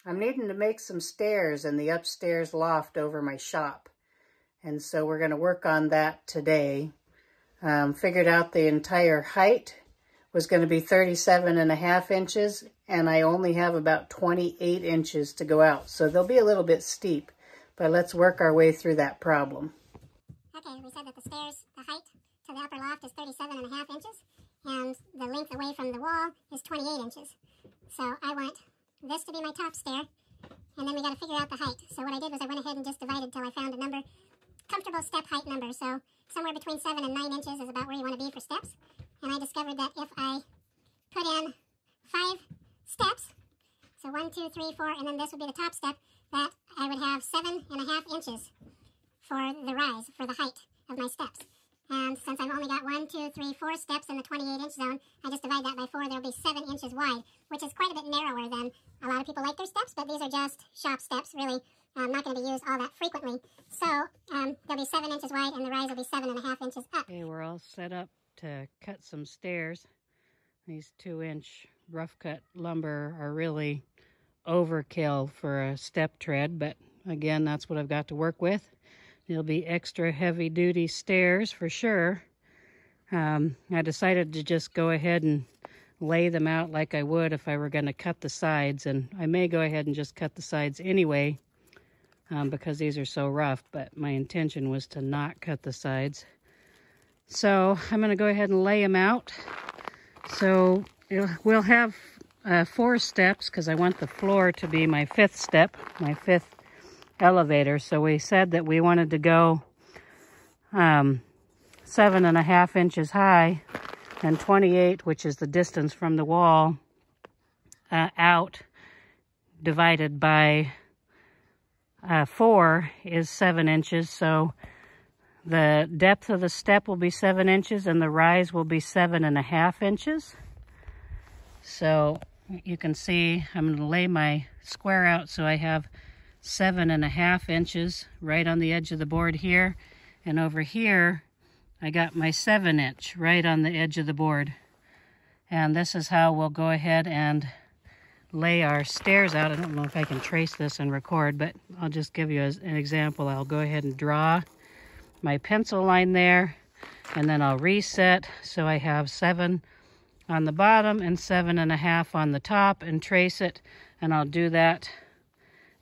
I'm needing to make some stairs in the upstairs loft over my shop. And so we're going to work on that today. Figured out the entire height was going to be 37.5 inches, and I only have about 28 inches to go out. So they'll be a little bit steep, but let's work our way through that problem. Okay, we said that the stairs, the height to the upper loft is 37.5 inches, and the length away from the wall is 28 inches. So I want this to be my top stair, and then we got to figure out the height. So what I did was I went ahead and just divided till I found a number, comfortable step height number. So somewhere between 7 and 9 inches is about where you want to be for steps. And I discovered that if I put in 5 steps, so 1, 2, 3, 4, and then this would be the top step, that I would have 7.5 inches for the rise, for the height of my steps. And since I've only got 1, 2, 3, 4 steps in the 28-inch zone, I just divide that by 4. There'll be 7 inches wide, which is quite a bit narrower than a lot of people like their steps, but these are just shop steps, really not going to be used all that frequently. So they'll be 7 inches wide, and the rise will be 7.5 inches up. Okay, we're all set up to cut some stairs. These 2-inch rough cut lumber are really overkill for a step tread, but again, that's what I've got to work with. It'll be extra heavy duty stairs for sure. I decided to just go ahead and lay them out like I would if I were going to cut the sides, and I may go ahead and just cut the sides anyway because these are so rough, but my intention was to not cut the sides. So I'm going to go ahead and lay them out. So we'll have 4 steps because I want the floor to be my 5th step, my 5th elevator. So we said that we wanted to go 7.5 inches high and 28, which is the distance from the wall out, divided by 4 is 7 inches. So the depth of the step will be 7 inches and the rise will be 7.5 inches. So you can see I'm going to lay my square out so I have 7.5 inches right on the edge of the board here, and over here I got my 7-inch right on the edge of the board. And this is how we'll go ahead and lay our stairs out. I don't know if I can trace this and record, but I'll just give you an example. I'll go ahead and draw my pencil line there, and then I'll reset so I have 7 on the bottom and 7.5 on the top, and trace it, and I'll do that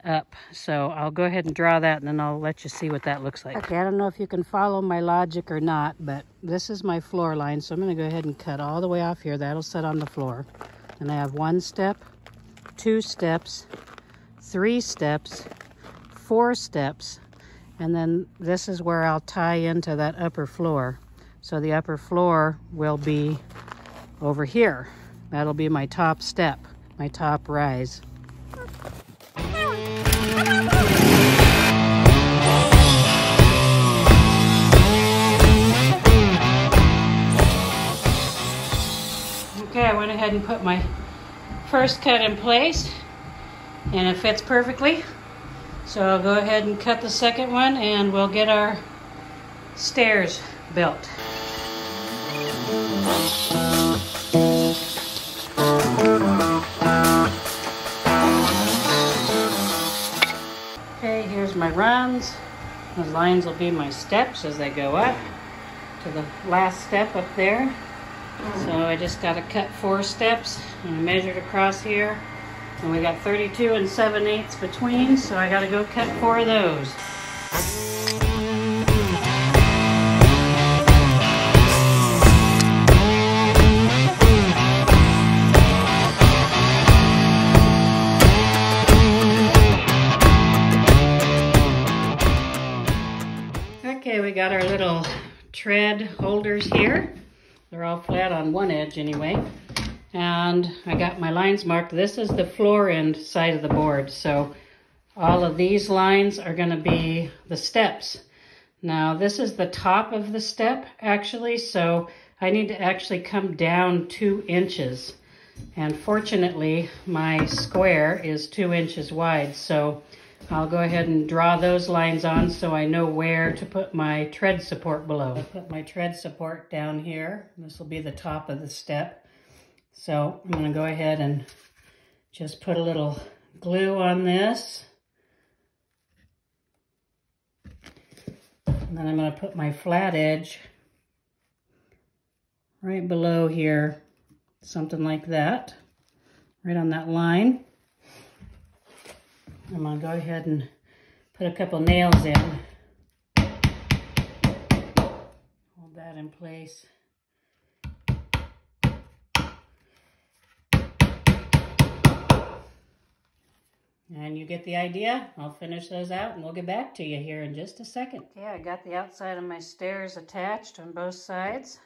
up. So I'll go ahead and draw that, and then I'll let you see what that looks like. Okay, I don't know if you can follow my logic or not, but this is my floor line, so I'm going to go ahead and cut all the way off here. That'll sit on the floor. And I have 1 step, 2 steps, 3 steps, 4 steps, and then this is where I'll tie into that upper floor. So the upper floor will be over here. That'll be my top step, my top rise. Okay, I went ahead and put my first cut in place, and it fits perfectly. So I'll go ahead and cut the second one, and we'll get our stairs built. Okay, here's my runs. The lines will be my steps as they go up to the last step up there. So I just got to cut 4 steps, and I measured across here, and we got 32 and 7/8 between, so I got to go cut 4 of those. Okay, we got our little tread holders here. They're all flat on one edge anyway. And I got my lines marked. This is the floor end side of the board. So all of these lines are going to be the steps. Now this is the top of the step actually, so I need to actually come down 2 inches. And fortunately my square is 2 inches wide, so I'll go ahead and draw those lines on so I know where to put my tread support below. I'll put my tread support down here. This will be the top of the step. So I'm going to go ahead and just put a little glue on this. And then I'm going to put my flat edge right below here, something like that, right on that line. I'm going to go ahead and put a couple nails in. Hold that in place. And you get the idea. I'll finish those out and we'll get back to you here in just a second. Okay, I got the outside of my stairs attached on both sides.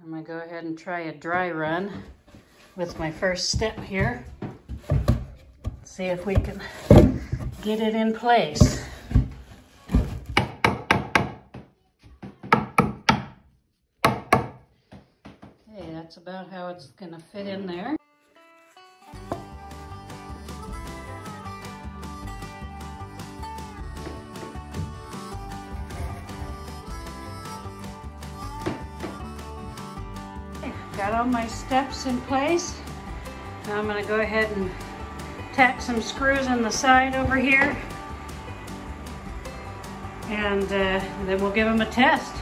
I'm going to go ahead and try a dry run with my first step here. See if we can get it in place. Okay, that's about how it's going to fit in there. Got all my steps in place. Now I'm going to go ahead and tack some screws in the side over here, and then we'll give them a test.